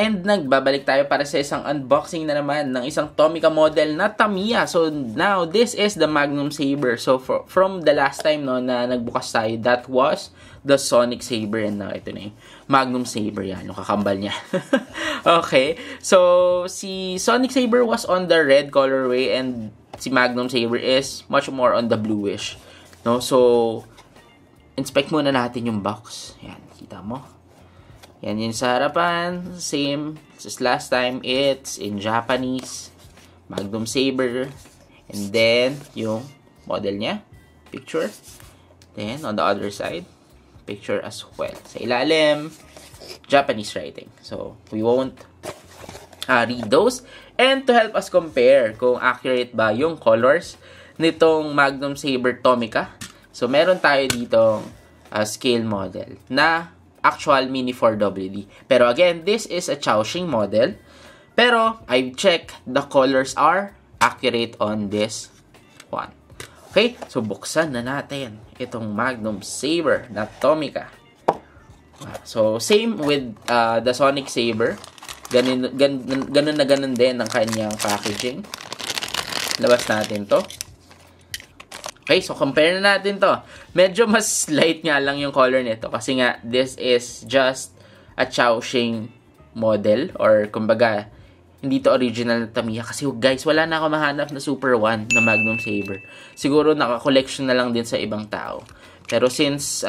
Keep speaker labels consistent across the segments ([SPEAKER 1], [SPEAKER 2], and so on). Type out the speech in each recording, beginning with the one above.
[SPEAKER 1] And nagbabalik tayo para sa isang unboxing na naman ng isang Tomica model na Tamiya. So now, this is the Magnum Saber. So from the last time no, na nagbukas tayo, that was the Sonic Saber. And now, ito na yung Magnum Saber. Yan, yung kakambal niya. Okay. So, si Sonic Saber was on the red colorway and si Magnum Saber is much more on the bluish. No? So, inspect muna natin yung box. Yan, kita mo. Yan yung sa harapan. Same as last time. It's in Japanese. Magnum Saber. And then, yung model niya. Picture. Then, on the other side, picture as well. Sa ilalim, Japanese writing. So, we won't read those. And to help us compare kung accurate ba yung colors nitong Magnum Saber Tomica. So, meron tayo ditong scale model na actual Mini 4WD. Pero again, this is a Chowshing model. Pero, I've checked, the colors are accurate on this one. Okay? So, buksan na natin itong Magnum Saber na Tomica. So, same with the Sonic Saber. Ganun na ganun din ang kanyang packaging. Labas natin to. Okay, so compare na natin to. Medyo mas light nga lang yung color nito kasi nga this is just a Chowshing model or kumbaga hindi to original na Tamiya kasi guys, wala na ako mahanap na Super 1 na Magnum Saber. Siguro naka-collection na lang din sa ibang tao. Pero since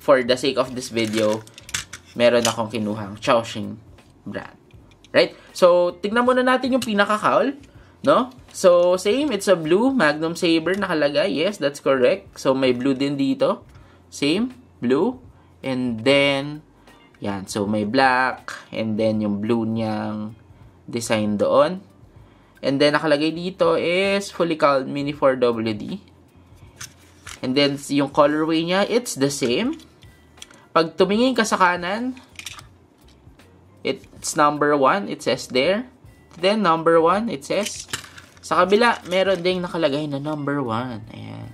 [SPEAKER 1] for the sake of this video, meron akong kinuhang Chowshing brand. Right? So, tignan muna natin yung pinaka-cowl. No? So, same. It's a blue Magnum Saber nakalagay. Yes, that's correct. So, may blue din dito. Same. Blue. And then, yan. So, may black. And then, yung blue niyang design doon. And then, nakalagay dito is fully colored Mini 4WD. And then, yung colorway niya, it's the same. Pag tumingin ka sa kanan, it's number 1. It says there. Then, number 1, it says. Sa kabila, meron ding nakalagay na number 1. Ayan.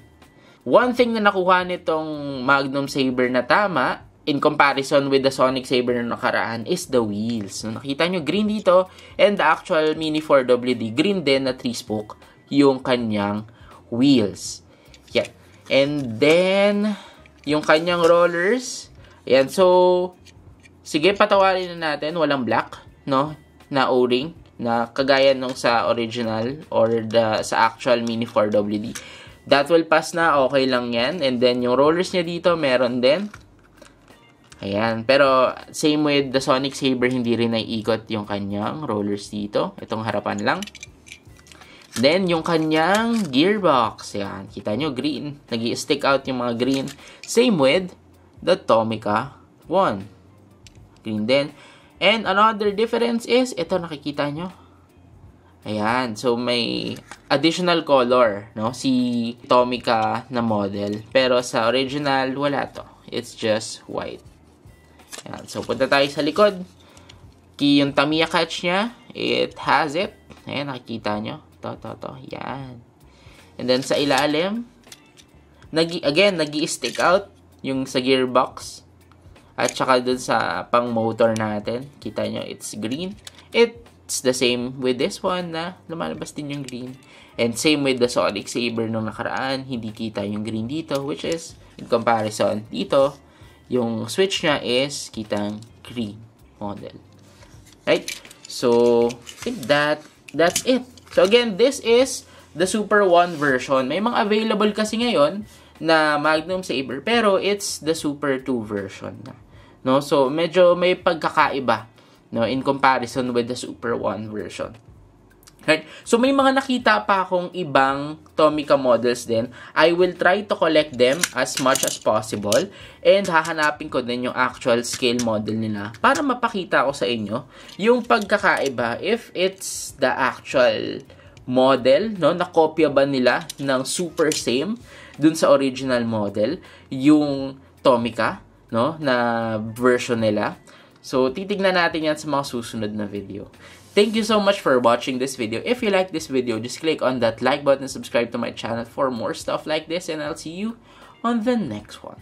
[SPEAKER 1] One thing na nakuha nitong Magnum Saber na tama, in comparison with the Sonic Saber na nakaraan, is the wheels. So, nakita nyo, green dito, and the actual Mini 4WD, green din na 3-spoke yung kanyang wheels. Yan. And then, yung kanyang rollers, ayan, so, sige, patawarin na natin, walang black, no, na O-ring, na kagaya nung sa original or sa actual Mini 4WD. That will pass na, okay lang yan. And then, yung rollers niya dito, meron din. Ayan. Pero, same with the Sonic Saber, hindi rin naiikot yung kanyang rollers dito. Itong harapan lang. Then, yung kanyang gearbox. Ayan. Kita nyo, green. Nag-i-stick out yung mga green. Same with the Tomica 1. Green din. And another difference is, ito nakikita nyo. Ayan. So, may additional color, no? Si Tomica na model. Pero sa original, wala to. It's just white. Ayan. So, punta tayo sa likod. Yung Tamiya catch niya, it has it. Ayan, nakikita nyo. To. Yan. And then, sa ilalim, again, nag-i-stick out yung sa gearbox. At saka dun sa pang-motor natin, kita nyo, it's green. It's the same with this one na lumalabas din yung green. And same with the Sonic Saber nung nakaraan, hindi kita yung green dito, which is, in comparison, dito, yung switch nya is kitang green model. Right? So, I think that's it. So, again, this is the Super 1 version. May mga available kasi ngayon na Magnum Saber, pero it's the Super 2 version na. No? So, medyo may pagkakaiba, no, in comparison with the Super 1 version. Right? So, may mga nakita pa akong ibang Tomica models din. I will try to collect them as much as possible and hahanapin ko din yung actual scale model nila para mapakita ko sa inyo yung pagkakaiba if it's the actual model, no, nakopya ba nila ng super same dun sa original model, yung Tomica, no, na version nila. So, titignan natin yan sa mga susunod na video. Thank you so much for watching this video. If you like this video, just click on that like button and subscribe to my channel for more stuff like this. And I'll see you on the next one.